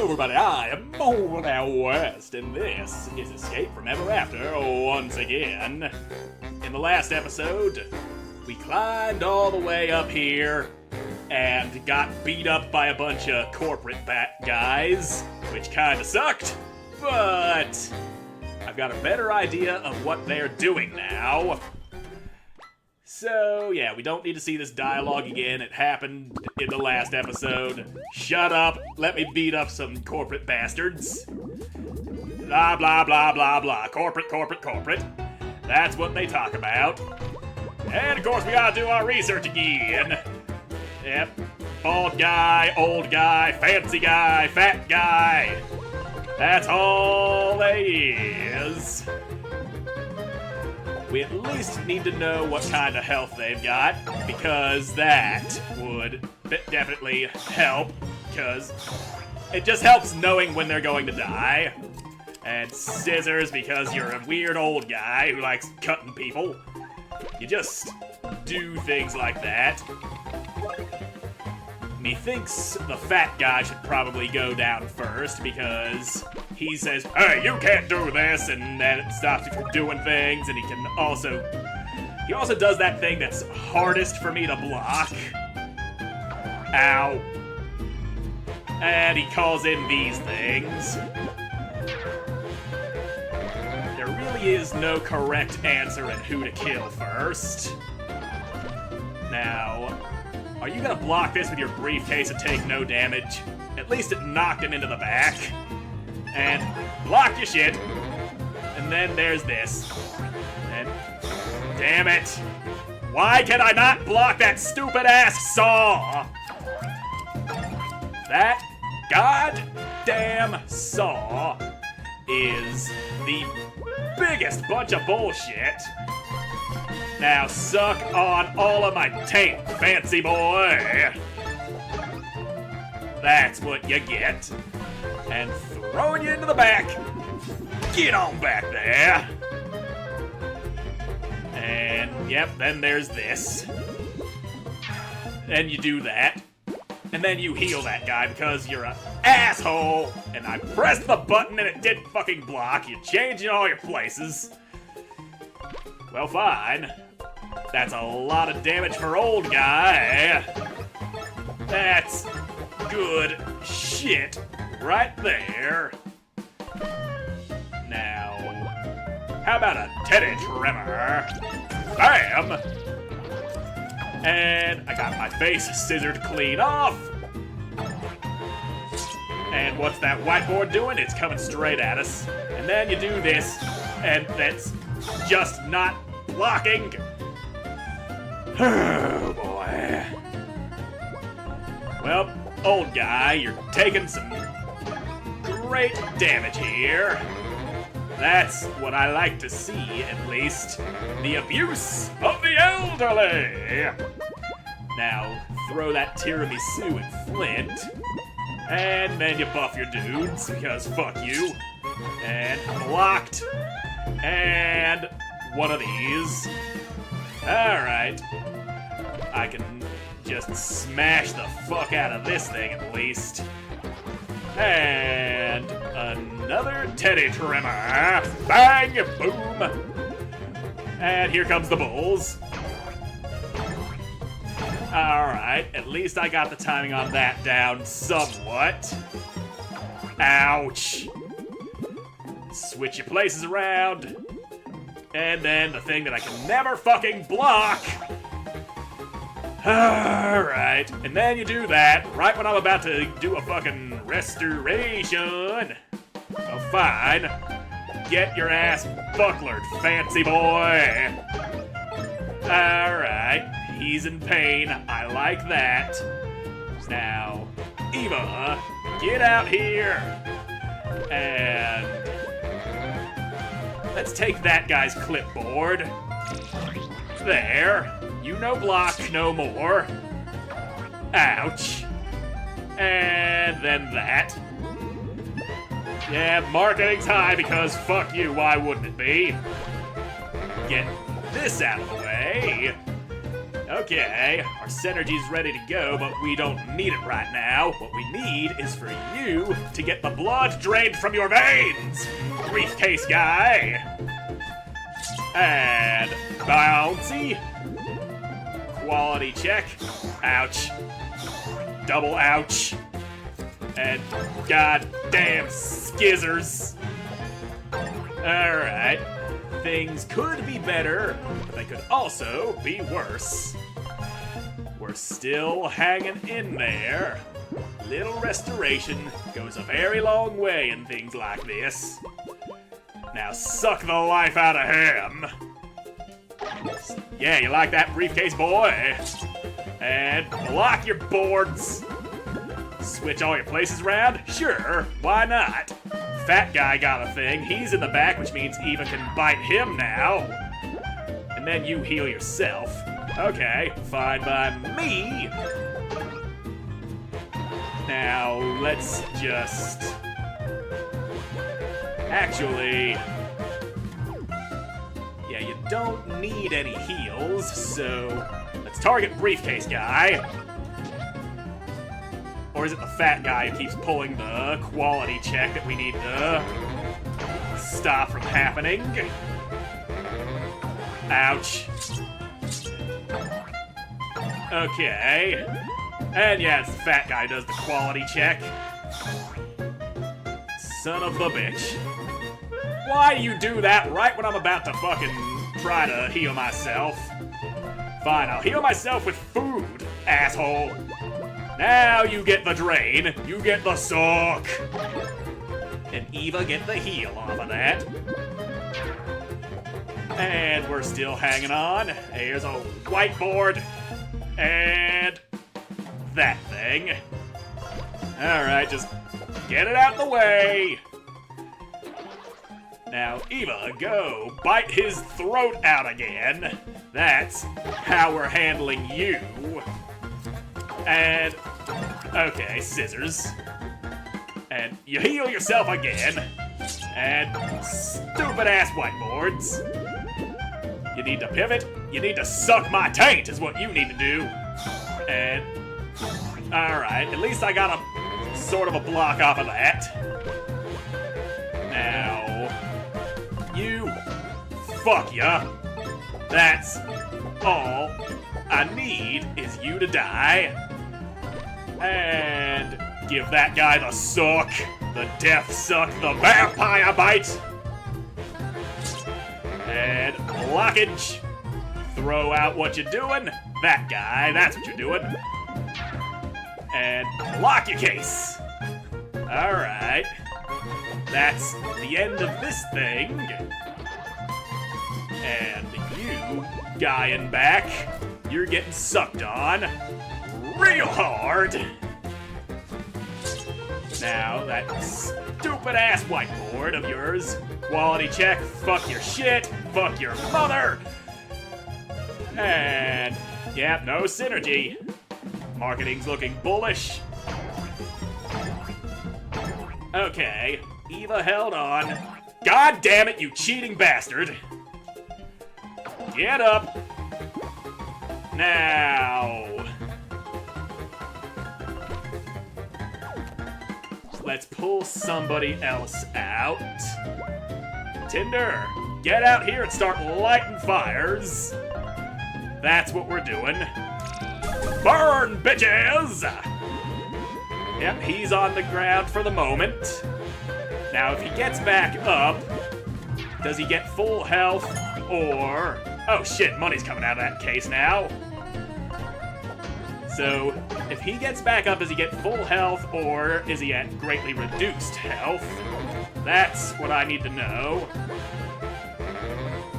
everybody, I am Moldy West, and this is Escape from Ever After once again. In the last episode, we climbed all the way up here and got beat up by a bunch of corporate bat guys, which kinda sucked, but I've got a better idea of what they're doing now. So, yeah, we don't need to see this dialogue again. It happened in the last episode. Shut up. Let me beat up some corporate bastards. Blah, blah, blah, blah, blah. Corporate, corporate, corporate. That's what they talk about. And, of course, we gotta do our research again. Yep. Bald guy, old guy, fancy guy, fat guy. That's all they is. We at least need to know what kind of health they've got, because that would definitely help, because it just helps knowing when they're going to die. And scissors, because you're a weird old guy who likes cutting people. You just do things like that. Methinks the fat guy should probably go down first, because he says, hey, you can't do this, and then it stops you from doing things, and he also does that thing that's hardest for me to block. Ow. And he calls in these things. There really is no correct answer in who to kill first. Now, are you gonna block this with your briefcase and take no damage? At least it knocked him into the back. And block your shit. And then there's this. And damn it. Why can I not block that stupid ass saw? That goddamn saw is the biggest bunch of bullshit. Now suck on all of my tape, fancy boy. That's what you get. And throwing you into the back. Get on back there. And yep, then there's this. And you do that. And then you heal that guy because you're an asshole. And I pressed the button and it didn't fucking block. You're changing all your places. Well, fine. That's a lot of damage for old guy. That's good shit right there. Now, how about a teddy trimmer? Bam! And I got my face scissored clean off. And what's that whiteboard doing? It's coming straight at us. And then you do this, and that's just not blocking. Oh boy. Well, old guy, you're taking some great damage here. That's what I like to see, at least. The abuse of the elderly. Now, throw that tiramisu at Flint. And then you buff your dudes, because fuck you. And blocked. And one of these. Alright. I can just smash the fuck out of this thing at least. And another teddy trimmer. Bang! Boom! And here comes the bulls. Alright, at least I got the timing on that down somewhat. Ouch! Switch your places around. And then the thing that I can never fucking block. Alright, and then you do that right when I'm about to do a fucking restoration. Oh, fine. Get your ass bucklered, fancy boy. Alright, he's in pain. I like that. Now, Eva, get out here. And let's take that guy's clipboard. There. You no block no more. Ouch. And then that. Yeah, marketing's high because fuck you, why wouldn't it be? Get this out of the way. Okay, our synergy's ready to go, but we don't need it right now. What we need is for you to get the blood drained from your veins, briefcase guy. And bouncy. Quality check. Ouch. Double ouch. And goddamn skizzers. Alright. Things could be better, but they could also be worse. We're still hanging in there. Little restoration goes a very long way in things like this. Now suck the life out of him. Yeah, you like that, briefcase boy? And block your boards. Switch all your places around? Sure, why not? Fat guy got a thing. He's in the back, which means Eva can bite him now. And then you heal yourself. Okay, fine by me. Now, let's just... Actually... Yeah, you don't need any heals, so... Let's target briefcase guy. Or is it the fat guy who keeps pulling the quality check that we need to stop from happening? Ouch. Okay. And yeah, it's the fat guy who does the quality check. Son of a bitch. Why do you do that right when I'm about to fucking try to heal myself? Fine, I'll heal myself with food, asshole. Now you get the drain, you get the suck. And Eva get the heal off of that. And we're still hanging on. Here's a whiteboard. And that thing. Alright, just get it out the way. Now, Eva, go bite his throat out again. That's how we're handling you. And, okay, scissors. And you heal yourself again. And stupid ass whiteboards. You need to pivot. You need to suck my taint is what you need to do. And, alright, at least I got a sort of a block off of that. Now, you, fuck ya. That's all I need is you to die. And give that guy the suck, the death suck, the vampire bite. And blockage. Throw out what you're doing. That guy, that's what you're doing. And block your case. Alright. That's the end of this thing. And you, guy in back, you're getting sucked on real hard. Now, that stupid ass whiteboard of yours, quality check, fuck your shit, fuck your mother. And, yeah, no synergy. Marketing's looking bullish. Okay, Eva held on. God damn it, you cheating bastard. Get up. Now. Let's pull somebody else out. Tinder, get out here and start lighting fires. That's what we're doing. Burn, bitches! Yep, he's on the ground for the moment. Now, if he gets back up, does he get full health or... Oh shit, money's coming out of that case now. So, if he gets back up, does he get full health or is he at greatly reduced health? That's what I need to know.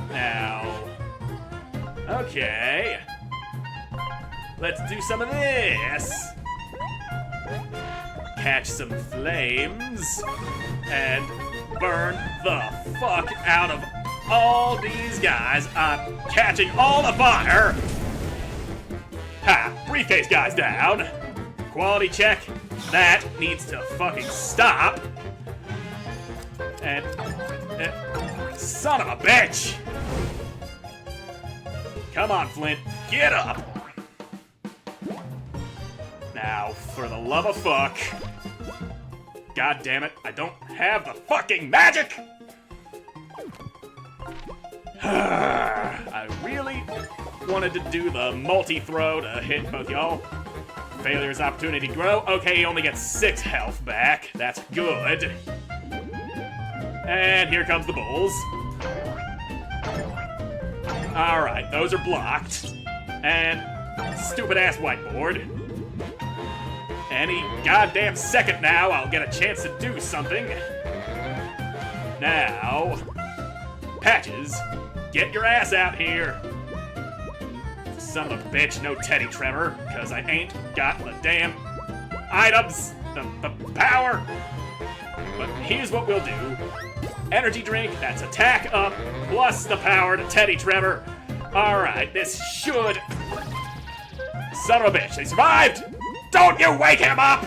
Now... Okay. Let's do some of this. Catch some flames and burn the fuck out of all these guys. I'm catching all the fire. Ha! Briefcase guy's down. Quality check. That needs to fucking stop. And... son of a bitch! Come on, Flint. Get up! Now, for the love of fuck. God damn it, I don't have the fucking magic! I really wanted to do the multi-throw to hit both y'all. Failure's opportunity to grow. Okay, he only gets 6 health back. That's good. And here comes the bulls. Alright, those are blocked. And stupid-ass whiteboard. Any goddamn second now, I'll get a chance to do something. Now, Patches, get your ass out here. Son of a bitch, no Teddy Trevor, because I ain't got the damn items, the power. But here's what we'll do. Energy drink, that's attack up, plus the power to Teddy Trevor. Alright, this should... Son of a bitch, they survived! Don't you wake him up!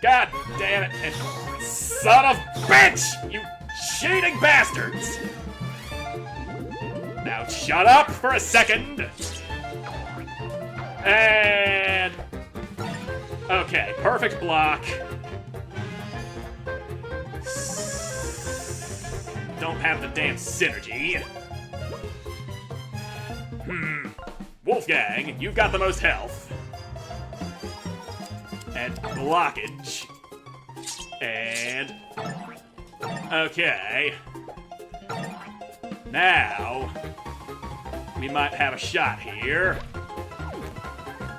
God damn it, and son of bitch! You cheating bastards! Now shut up for a second. And... Okay, perfect block. Don't have the damn synergy. Wolfgang, you've got the most health. And blockage. And... Okay. Now... we might have a shot here.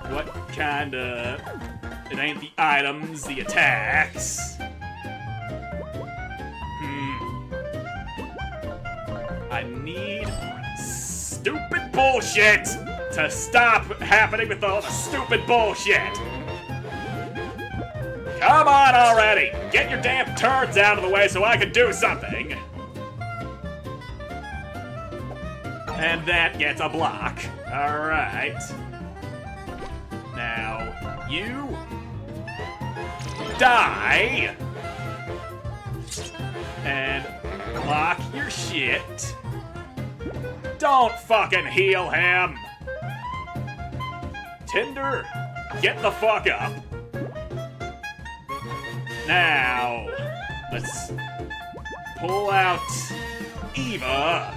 What kind of... It ain't the items, the attacks. I need stupid bullshit to stop happening with all the stupid bullshit. Come on already! Get your damn turds out of the way so I can do something! And that gets a block. Alright. Now, you... die! And block your shit. Don't fucking heal him! Tinder, get the fuck up. Now, let's pull out Eva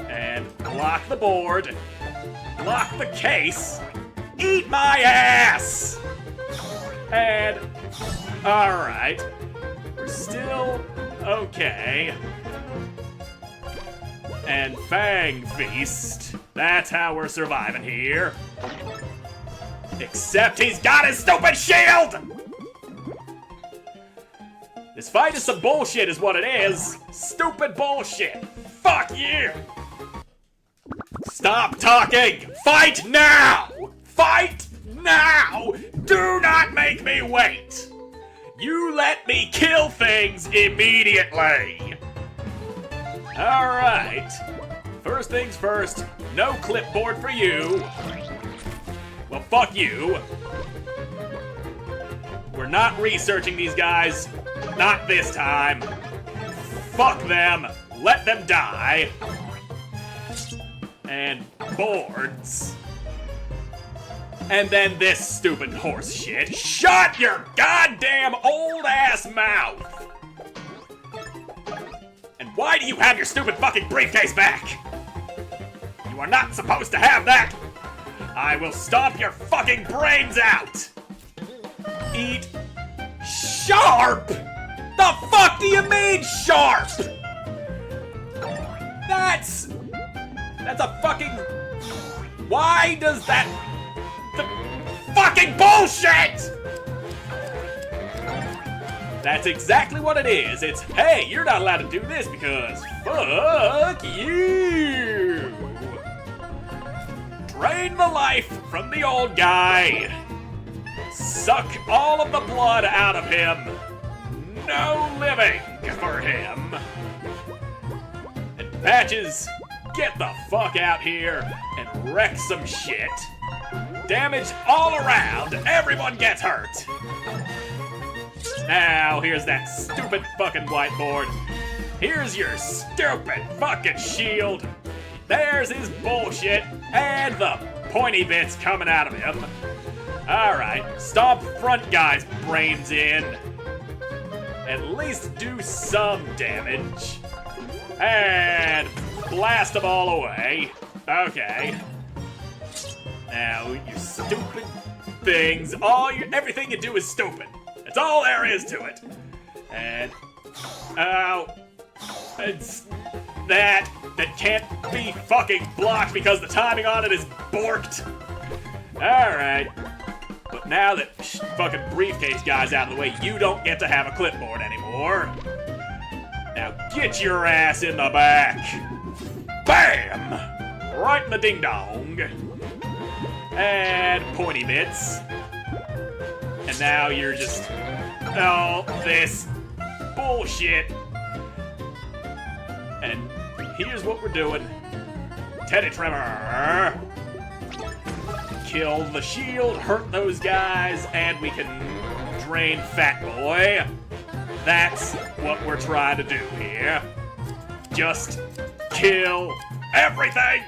and block the board, block the case, eat my ass! And, alright, we're still okay. And Fang Feast, that's how we're surviving here. Except he's got his stupid shield! This fight is some bullshit is what it is. Stupid bullshit. Fuck you! Stop talking! Fight now! Fight now! Do not make me wait! You let me kill things immediately! Alright. First things first, no clipboard for you. Well, fuck you. We're not researching these guys. Not this time. Fuck them. Let them die. And boards. And then this stupid horse shit. Shut your goddamn old ass mouth! And why do you have your stupid fucking briefcase back? You are not supposed to have that! I will stomp your fucking brains out! Eat sharp! The fuck do you mean sharp? That's a fucking... Why does that... The fucking bullshit! That's exactly what it is. It's, hey, you're not allowed to do this because fuck you! Drain the life from the old guy. Suck all of the blood out of him. No living for him. And Patches, get the fuck out here and wreck some shit. Damage all around. Everyone gets hurt. Now, here's that stupid fucking whiteboard. Here's your stupid fucking shield. There's his bullshit and the pointy bits coming out of him. Alright, stomp front guy's brains in. At least do some damage. And blast them all away. Okay. Now, you stupid things. Everything you do is stupid. That's all there is to it. And, it's that can't be fucking blocked because the timing on it is borked. Alright. But now that fucking briefcase guy's out of the way, you don't get to have a clipboard anymore. Now get your ass in the back. Bam! Right in the ding-dong. And pointy bits. And now you're just... all this bullshit. And here's what we're doing. Teddy Tremor. Kill the shield, hurt those guys, and we can drain Fat Boy. That's what we're trying to do here. Just kill everything!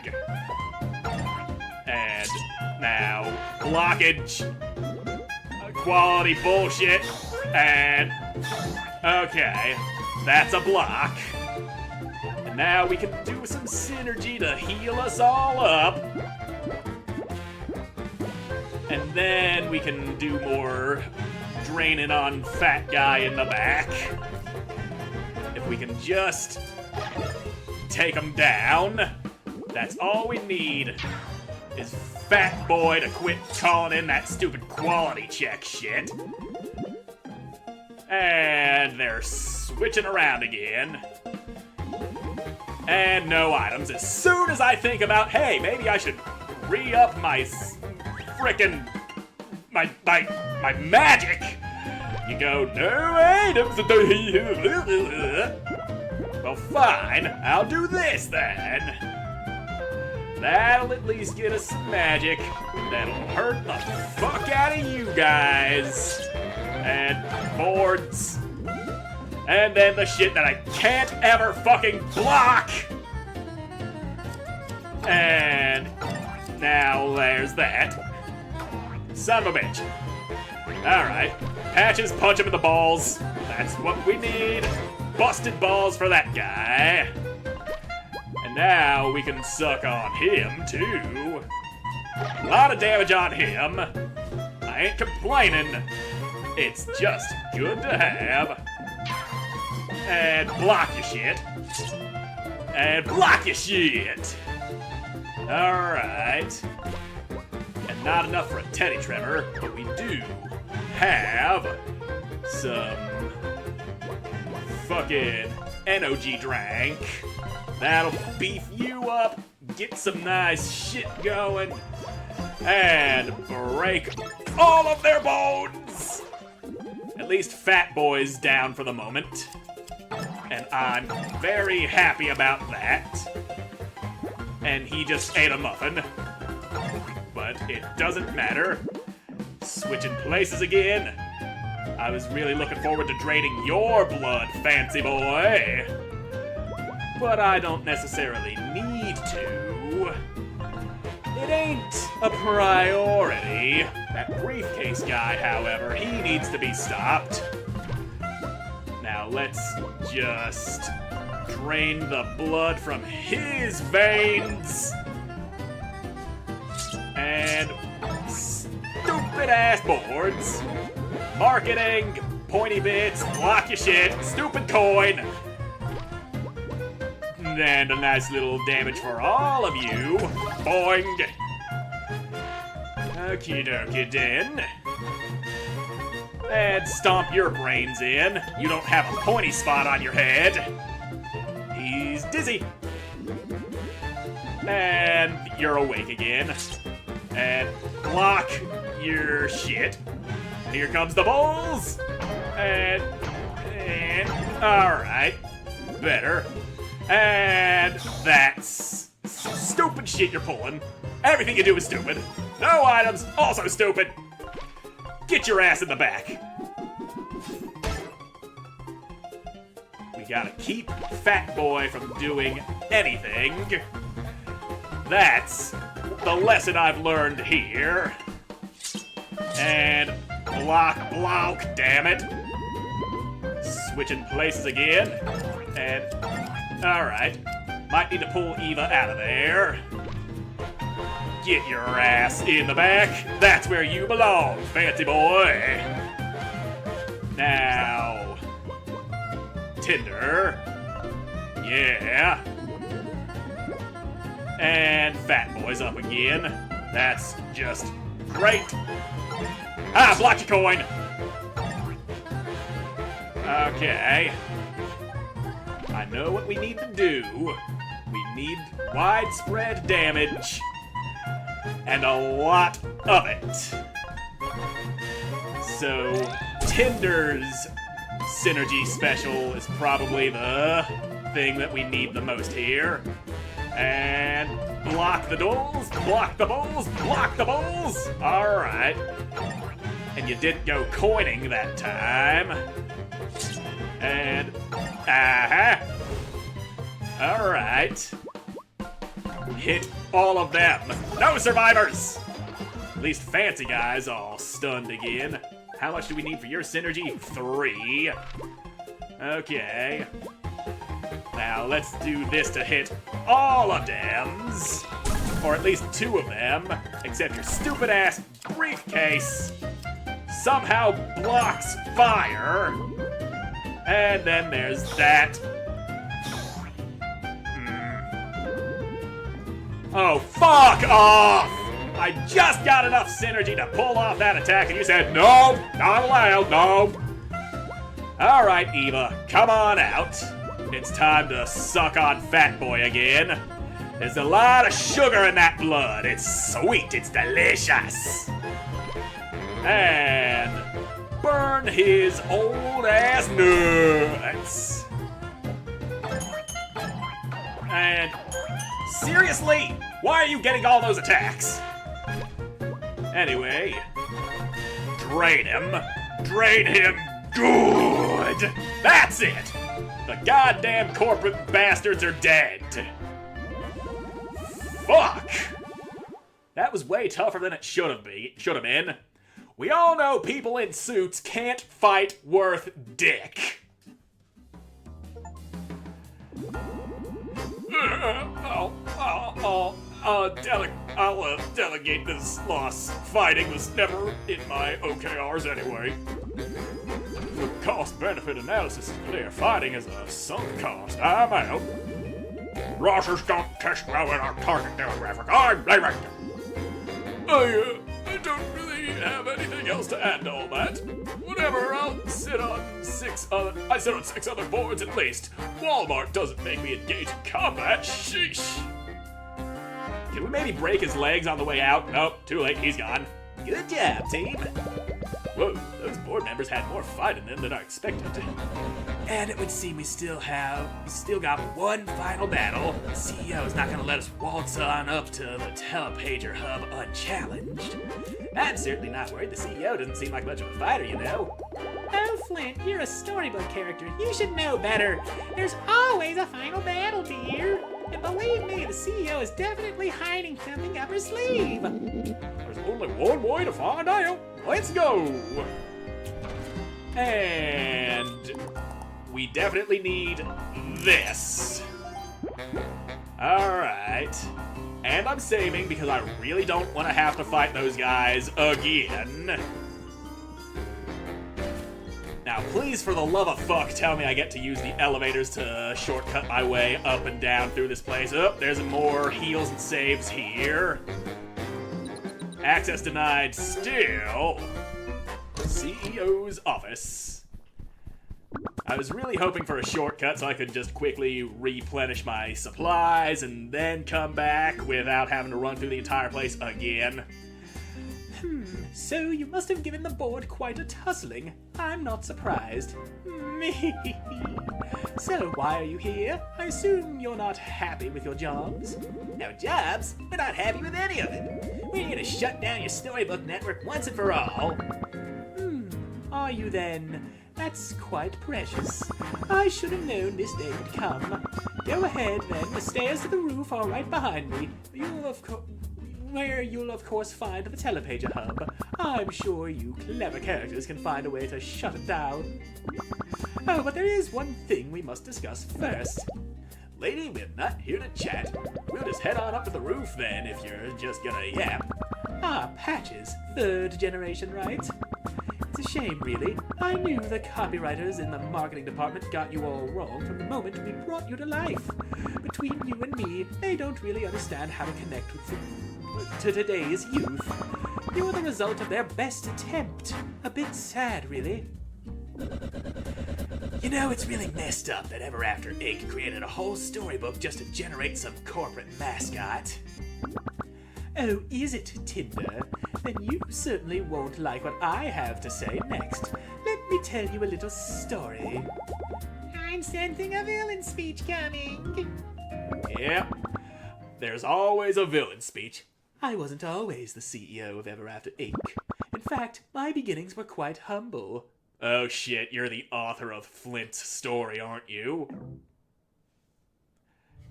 And now, blockage. Quality bullshit. And, okay, that's a block. And now we can do some synergy to heal us all up. And then we can do more draining on Fat Guy in the back. If we can just take him down, that's all we need is Fat Boy to quit calling in that stupid quality check shit. And they're switching around again. And no items. As soon as I think about, hey, maybe I should re-up my frickin' my magic, you go, no items. Well, fine, I'll do this then. That'll at least get us some magic that'll hurt the fuck out of you guys. And boards. And then the shit that I can't ever fucking block. And now there's that. Son of a bitch. Alright. Patches, punch him in the balls. That's what we need. Busted balls for that guy. And now we can suck on him, too. A lot of damage on him. I ain't complaining. It's just good to have. And block your shit. And block your shit. Alright. And not enough for a Teddy Tremor, but we do have some fucking energy drink. That'll beef you up, get some nice shit going, and break all of their bones. At least Fat Boy's down for the moment. And I'm very happy about that. And he just ate a muffin. But it doesn't matter. Switching places again. I was really looking forward to draining your blood, fancy boy. But I don't necessarily need to. It ain't a priority. That briefcase guy, however, he needs to be stopped. Now let's just drain the blood from his veins. And stupid ass boards. Marketing, pointy bits, block your shit, stupid coin. And a nice little damage for all of you. Boing. Okie dokie then. And stomp your brains in. You don't have a pointy spot on your head. He's dizzy. And you're awake again. And block your shit. And here comes the balls. And alright. Better. And that's stupid shit you're pulling. Everything you do is stupid. No items, also stupid. Get your ass in the back. We gotta keep Fat Boy from doing anything. That's the lesson I've learned here. And block, damn it. Switching places again. And, alright. Might need to pull Eva out of there. Get your ass in the back. That's where you belong, fancy boy. Now, Tinder. Yeah. And Fat Boy's up again. That's just great. Ah, block your coin. Okay. I know what we need to do. We need widespread damage. And a lot of it. So, Tinder's synergy special is probably the thing that we need the most here. And block the dolls, block the bulls, block the bulls! Alright. And you didn't go coining that time. And, alright. Hit all of them. No survivors! At least Fancy Guy's all stunned again. How much do we need for your synergy? 3. Okay. Now let's do this to hit all of them's. Or at least 2 of them. Except your stupid ass briefcase somehow blocks fire. And then there's that. Oh, fuck off! I just got enough synergy to pull off that attack and you said, no, not allowed, no. Alright, Eva, come on out. It's time to suck on Fat Boy again. There's a lot of sugar in that blood. It's sweet, it's delicious. And burn his old ass nuts. And seriously, why are you getting all those attacks? Anyway, drain him good. That's it. The goddamn corporate bastards are dead. Fuck. That was way tougher than it should have been. We all know people in suits can't fight worth dick. I'll delegate this loss. Fighting was never in my OKRs anyway. The cost-benefit analysis is clear. Fighting is a sunk cost. I'm out. Rosters don't test well in our target demographic. I'm leaving. I don't really have anything else to add to all that. Whatever, I sit on 6 other boards at least. Walmart doesn't make me engage in combat. Sheesh. Can we maybe break his legs on the way out? Nope, too late, he's gone. Good job, team. Whoa, those board members had more fight in them than I expected. And it would seem we still got one final battle. The CEO is not gonna let us waltz on up to the telepager hub unchallenged. I'm certainly not worried. The CEO doesn't seem like much of a fighter, you know. Oh, Flint, you're a storybook character. You should know better. There's always a final battle, dear. And believe me, the CEO is definitely hiding something up her sleeve. There's only one way to find out. Let's go. And we definitely need this. Alright. And I'm saving because I really don't want to have to fight those guys again. Now, please, for the love of fuck, tell me I get to use the elevators to shortcut my way up and down through this place. Oh, there's more heals and saves here. Access denied still. CEO's office. I was really hoping for a shortcut so I could just quickly replenish my supplies and then come back without having to run through the entire place again. So you must have given the board quite a tussling. I'm not surprised. Me. So why are you here? I assume you're not happy with your jobs? No jobs? We're not happy with any of it. We're here to shut down your storybook network once and for all. Are you then? That's quite precious. I should have known this day would come. Go ahead then. The stairs to the roof are right behind me. You'll of course find the telepager hub. I'm sure you clever characters can find a way to shut it down. Oh, but there is one thing we must discuss first. Lady, we're not here to chat. We'll just head on up to the roof then, if you're just gonna yap. Ah, Patches, third generation, right? It's a shame, really. I knew the copywriters in the marketing department got you all wrong from the moment we brought you to life. Between you and me, they don't really understand how to connect to today's youth. You're the result of their best attempt. A bit sad, really. You know, it's really messed up that Ever After Inc. created a whole storybook just to generate some corporate mascot. Oh, is it, Tinder? Then you certainly won't like what I have to say next. Let me tell you a little story. I'm sensing a villain speech coming. Yep. There's always a villain speech. I wasn't always the CEO of Ever After Inc. In fact, my beginnings were quite humble. Oh shit, you're the author of Flint's story, aren't you?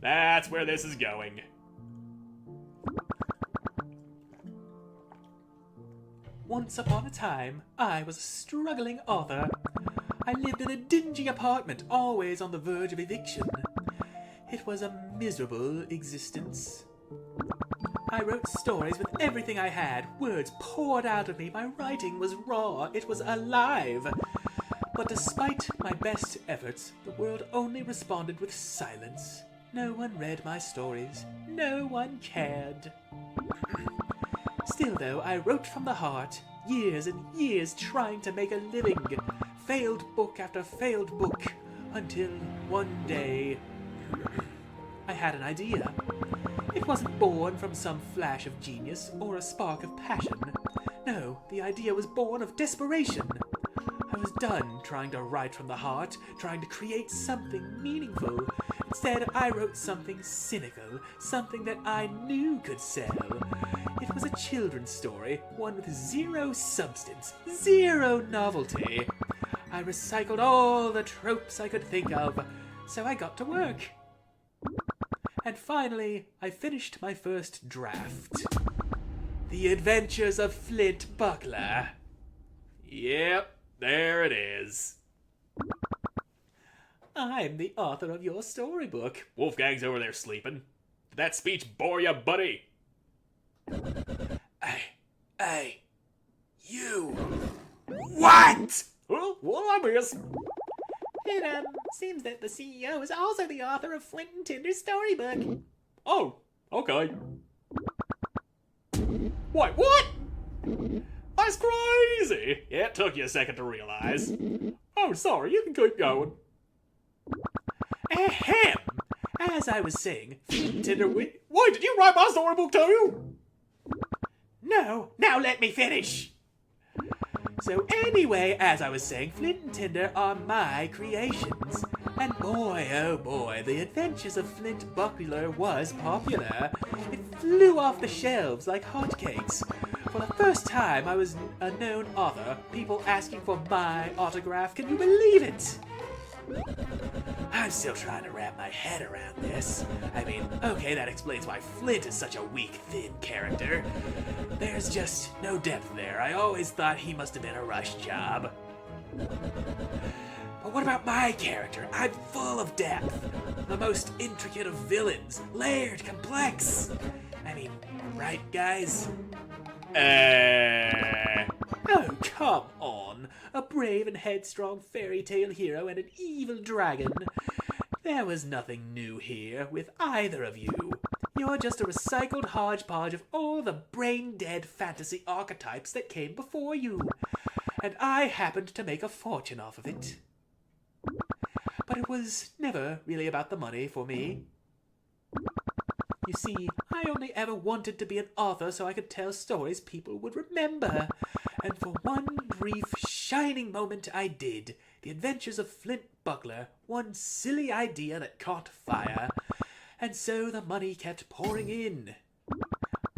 That's where this is going. Once upon a time, I was a struggling author. I lived in a dingy apartment, always on the verge of eviction. It was a miserable existence. I wrote stories with everything I had. Words poured out of me. My writing was raw. It was alive. But despite my best efforts, the world only responded with silence. No one read my stories. No one cared. Still, though, I wrote from the heart, years and years trying to make a living. Failed book after failed book, until one day I had an idea. It wasn't born from some flash of genius or a spark of passion. No, the idea was born of desperation. I was done trying to write from the heart, trying to create something meaningful. Instead, I wrote something cynical, something that I knew could sell. It was a children's story, one with zero substance, zero novelty. I recycled all the tropes I could think of, so I got to work. And finally, I finished my first draft. The Adventures of Flint Buckler. Yep, there it is. I'm the author of your storybook. Wolfgang's over there sleeping. Did that speech bore you, buddy? Hey, you. What? Well, what I miss? It, seems that the CEO is also the author of Flint and Tinder's storybook. Oh, okay. Wait, what? That's crazy! Yeah, it took you a second to realize. Oh, sorry, you can keep going. Ahem! As I was saying, Flint and Tinder Wait, did you write my storybook too? No, now let me finish! So anyway, as I was saying, Flint and Tinder are my creations. And boy, oh boy, the Adventures of Flint Buckler was popular. It flew off the shelves like hotcakes. For the first time, I was a known author, people asking for my autograph. Can you believe it? I'm still trying to wrap my head around this. I mean, okay, that explains why Flint is such a weak, thin character. There's just no depth there. I always thought he must have been a rush job. But what about my character? I'm full of depth. The most intricate of villains. Layered, complex. I mean, right, guys? Oh, come on. A brave and headstrong fairy tale hero and an evil dragon. There was nothing new here with either of you. You're just a recycled hodgepodge of all the brain-dead fantasy archetypes that came before you. And I happened to make a fortune off of it. But it was never really about the money for me. You see, I only ever wanted to be an author so I could tell stories people would remember. And for one brief, shining moment I did. The Adventures of Flint Buckler, one silly idea that caught fire. And so the money kept pouring in.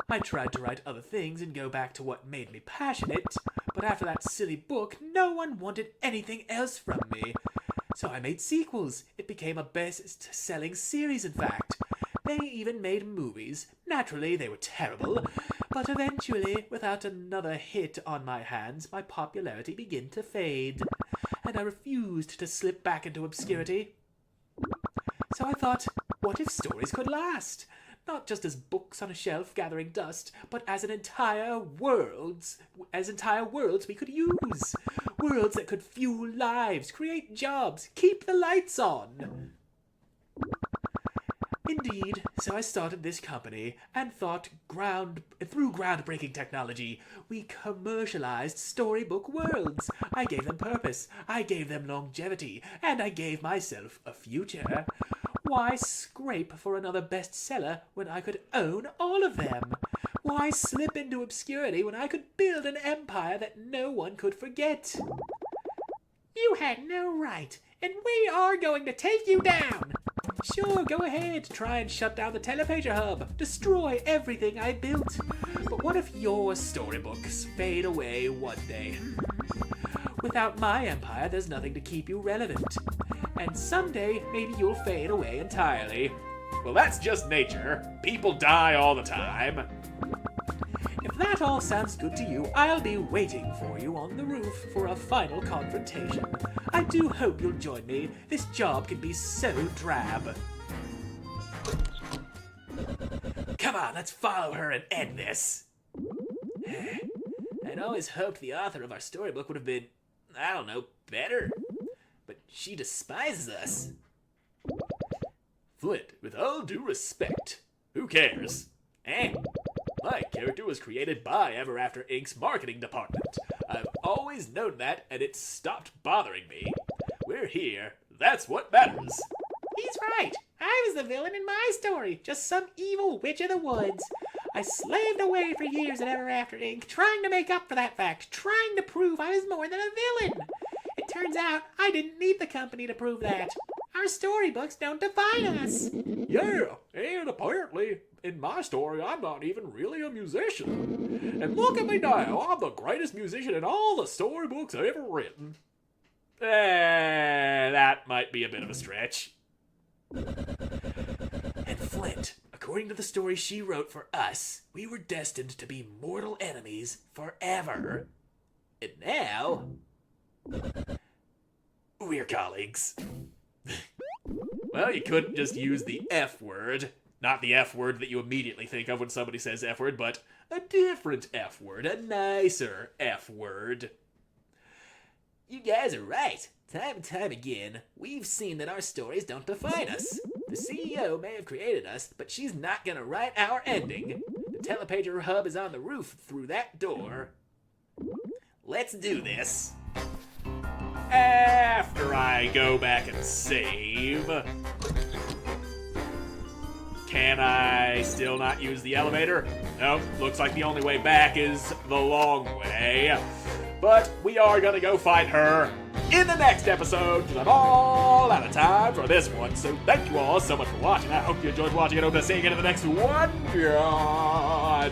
I tried to write other things and go back to what made me passionate, but after that silly book, no one wanted anything else from me. So I made sequels. It became a best-selling series, in fact. They even made movies. Naturally, they were terrible, But eventually, without another hit on my hands, my popularity began to fade, and I refused to slip back into obscurity. So I thought, what if stories could last? Not just as books on a shelf gathering dust, but as entire worlds we could use. Worlds that could fuel lives, create jobs, keep the lights on. Indeed, so I started this company and thought through groundbreaking technology, we commercialized storybook worlds. I gave them purpose, I gave them longevity, and I gave myself a future. Why scrape for another bestseller when I could own all of them? Why slip into obscurity when I could build an empire that no one could forget? You had no right, and we are going to take you down. Sure, go ahead. Try and shut down the telepager hub. Destroy everything I built. But what if your storybooks fade away one day? Without my empire, there's nothing to keep you relevant. And someday, maybe you'll fade away entirely. Well, that's just nature. People die all the time. If that all sounds good to you, I'll be waiting for you on the roof for a final confrontation. I do hope you'll join me. This job can be so drab. Come on, let's follow her and end this. I'd always hoped the author of our storybook would have been, I don't know, better. But she despises us. Flint, with all due respect, who cares? My character was created by Ever After Inc.'s marketing department. I've always known that, and it's stopped bothering me. We're here. That's what matters. He's right. I was the villain in my story, just some evil witch of the woods. I slaved away for years at Ever After Inc., trying to make up for that fact, trying to prove I was more than a villain. It turns out I didn't need the company to prove that. Our storybooks don't define us. Yeah, and apparently, in my story, I'm not even really a musician. And look at me now, I'm the greatest musician in all the storybooks I've ever written. That might be a bit of a stretch. And Flint, according to the story she wrote for us, we were destined to be mortal enemies forever. And now, we're colleagues. Well, you couldn't just use the F word. Not the F word that you immediately think of when somebody says F word, but a different F word, a nicer F word. You guys are right. Time and time again, we've seen that our stories don't define us. The CEO may have created us, but she's not gonna write our ending. The telepager hub is on the roof through that door. Let's do this. After I go back and save, can I still not use the elevator? Nope, looks like the only way back is the long way. But we are gonna go fight her in the next episode, because I'm all out of time for this one. So thank you all so much for watching. I hope you enjoyed watching it. I hope to see you again in the next one. Goodbye.